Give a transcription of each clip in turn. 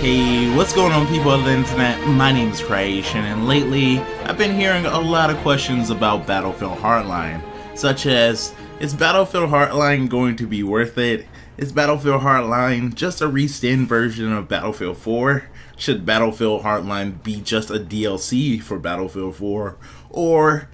Hey, what's going on, people of the internet? My name is Kryation, and lately I've been hearing a lot of questions about Battlefield Hardline, such as, is Battlefield Hardline going to be worth it? Is Battlefield Hardline just a reskinned version of Battlefield 4? Should Battlefield Hardline be just a DLC for Battlefield 4? Or,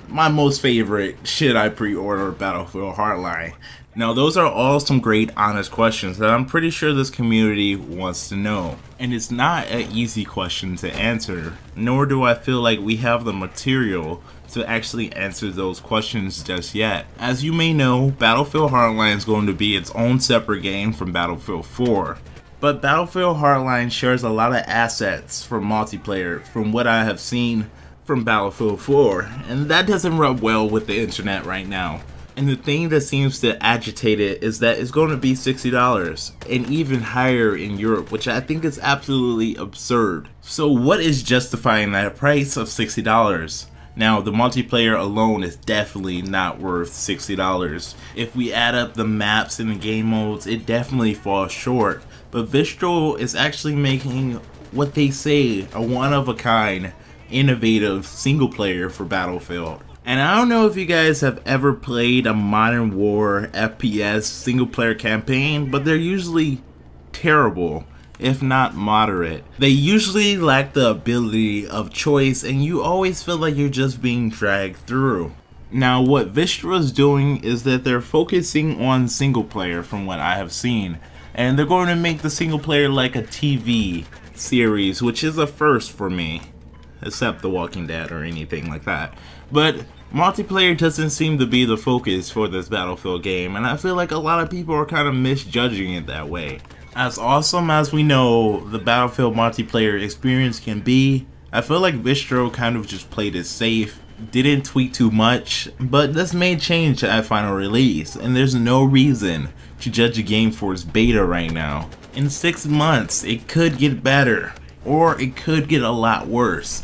my most favorite, should I pre-order Battlefield Hardline? Now, those are all some great, honest questions that I'm pretty sure this community wants to know. And it's not an easy question to answer, nor do I feel like we have the material to actually answer those questions just yet. As you may know, Battlefield Hardline is going to be its own separate game from Battlefield 4. But Battlefield Hardline shares a lot of assets for multiplayer from what I have seen from Battlefield 4, and that doesn't rub well with the internet right now. And the thing that seems to agitate it is that it's going to be $60 and even higher in Europe, which I think is absolutely absurd. So what is justifying that price of $60? Now, the multiplayer alone is definitely not worth $60. If we add up the maps and the game modes, it definitely falls short. But Vistral is actually making what they say a one-of-a-kind, innovative single player for Battlefield. And I don't know if you guys have ever played a Modern War FPS single player campaign, but they're usually terrible, if not moderate. They usually lack the ability of choice, and you always feel like you're just being dragged through. Now, what Vistra is doing is that they're focusing on single player from what I have seen, and they're going to make the single player like a TV series, which is a first for me, except The Walking Dead or anything like that. But multiplayer doesn't seem to be the focus for this Battlefield game, and I feel like a lot of people are kind of misjudging it that way. As awesome as we know the Battlefield multiplayer experience can be, I feel like Vistro kind of just played it safe, didn't tweak too much, but this may change at final release, and there's no reason to judge a game for its beta right now. In 6 months, it could get better, or it could get a lot worse.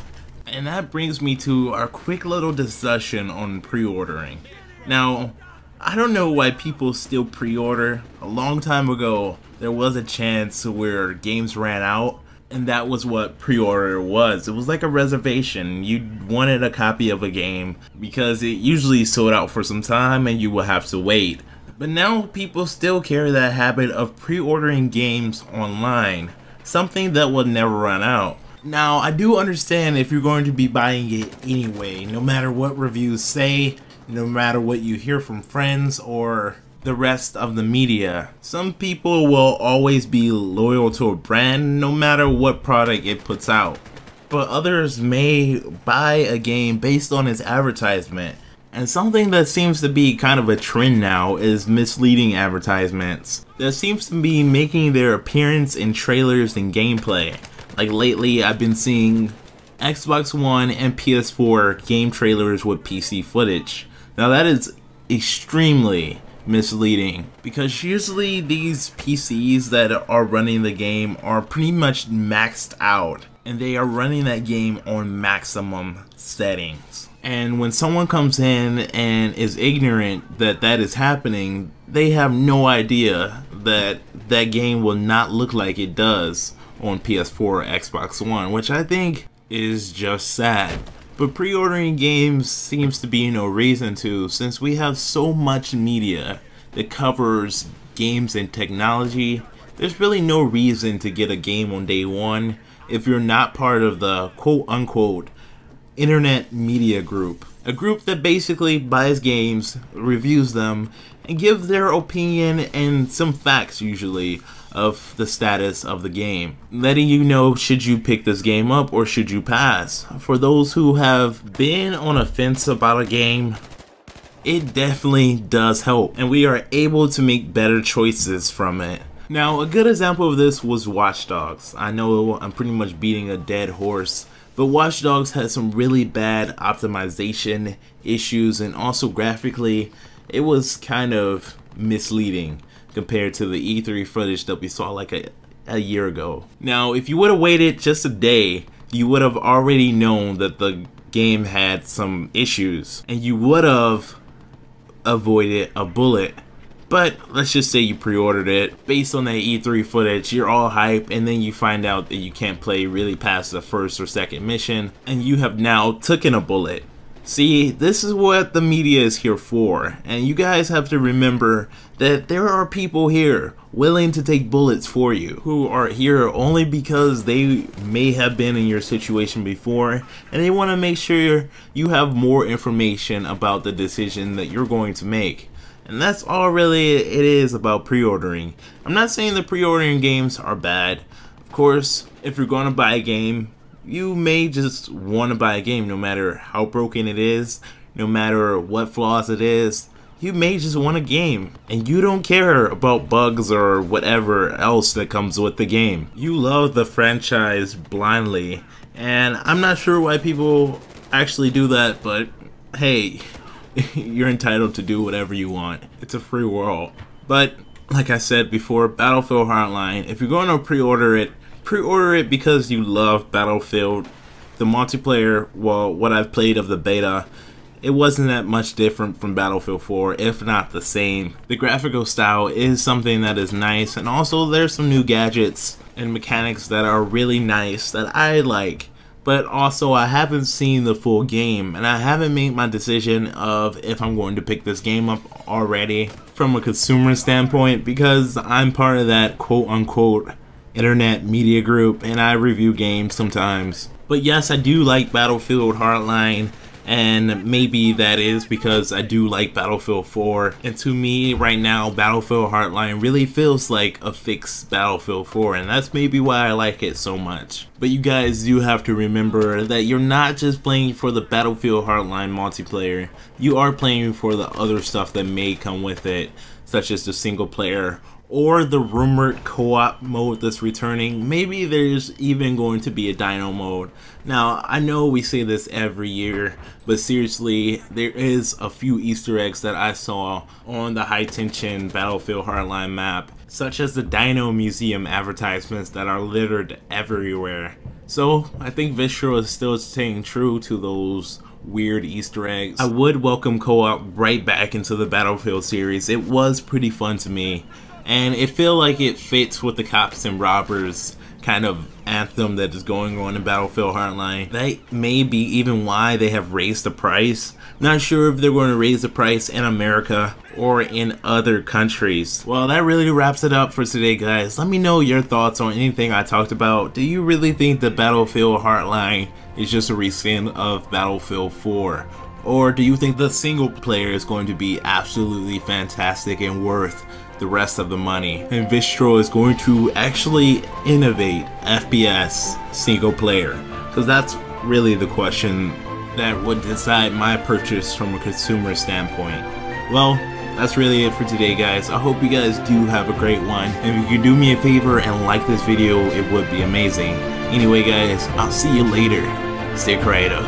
And that brings me to our quick little discussion on pre-ordering. Now, I don't know why people still pre-order. A long time ago, there was a chance where games ran out, and that was what pre-order was. It was like a reservation. You wanted a copy of a game because it usually sold out for some time and you will have to wait. But now people still carry that habit of pre-ordering games online, something that will never run out. Now, I do understand if you're going to be buying it anyway, no matter what reviews say, no matter what you hear from friends or the rest of the media. Some people will always be loyal to a brand no matter what product it puts out. But others may buy a game based on its advertisement. And something that seems to be kind of a trend now is misleading advertisements that seems to be making their appearance in trailers and gameplay. Like lately, I've been seeing Xbox One and PS4 game trailers with PC footage. Now that is extremely misleading because usually these PCs that are running the game are pretty much maxed out and they are running that game on maximum settings. And when someone comes in and is ignorant that that is happening, they have no idea that that game will not look like it does on PS4 or Xbox One, which I think is just sad. But pre-ordering games seems to be no reason to, since we have so much media that covers games and technology. There's really no reason to get a game on day one if you're not part of the quote-unquote internet media group. A group that basically buys games, reviews them, and gives their opinion and some facts usually of the status of the game, letting you know should you pick this game up or should you pass. For those who have been on a fence about a game, it definitely does help, and we are able to make better choices from it. Now, a good example of this was Watch Dogs. I know I'm pretty much beating a dead horse, but Watch Dogs had some really bad optimization issues, and also graphically it was kind of misleading compared to the E3 footage that we saw like a year ago. Now, if you would have waited just a day, you would have already known that the game had some issues, and you would have avoided a bullet But let's just say you pre-ordered it. Based on that E3 footage, you're all hype, and then you find out that you can't play really past the first or second mission, and you have now taken a bullet. See, this is what the media is here for, and you guys have to remember that there are people here willing to take bullets for you, who are here only because they may have been in your situation before, and they want to make sure you have more information about the decision that you're going to make. And that's all really it is about pre-ordering. I'm not saying the pre-ordering games are bad. Of course, if you're going to buy a game, you may just want to buy a game no matter how broken it is, no matter what flaws it is. You may just want a game, and you don't care about bugs or whatever else that comes with the game. You love the franchise blindly, and I'm not sure why people actually do that, but hey, you're entitled to do whatever you want. It's a free world. But like I said before, Battlefield Hardline, if you're going to pre-order it because you love Battlefield. The multiplayer, well, what I've played of the beta, it wasn't that much different from Battlefield 4, if not the same. The graphical style is something that is nice, and also there's some new gadgets and mechanics that are really nice that I like. But also I haven't seen the full game, and I haven't made my decision of if I'm going to pick this game up already from a consumer standpoint, because I'm part of that quote-unquote internet media group, and I review games sometimes. But yes, I do like Battlefield Hardline, and maybe that is because I do like Battlefield 4, and to me right now Battlefield Hardline really feels like a fixed Battlefield 4, and that's maybe why I like it so much. But you guys do have to remember that you're not just playing for the Battlefield Hardline multiplayer, you are playing for the other stuff that may come with it, such as the single player or the rumored co-op mode that's returning. Maybe there's even going to be a dino mode. Now, I know we say this every year, but seriously, there is a few Easter eggs that I saw on the high tension Battlefield Hardline map, such as the Dino Museum advertisements that are littered everywhere. So I think Vistro is still staying true to those weird Easter eggs. I would welcome co-op right back into the Battlefield series. It was pretty fun to me, and it feels like it fits with the cops and robbers kind of anthem that is going on in Battlefield Hardline. That may be even why they have raised the price. Not sure if they're going to raise the price in America or in other countries. Well, that really wraps it up for today, guys. Let me know your thoughts on anything I talked about. Do you really think that Battlefield Hardline is just a reskin of Battlefield 4? Or do you think the single player is going to be absolutely fantastic and worth the rest of the money, and Vistro is going to actually innovate FPS single player? Because that's really the question that would decide my purchase from a consumer standpoint. Well, that's really it for today, guys. I hope you guys do have a great one, and if you could do me a favor and like this video, it would be amazing. Anyway, guys, I'll see you later. Stay creative.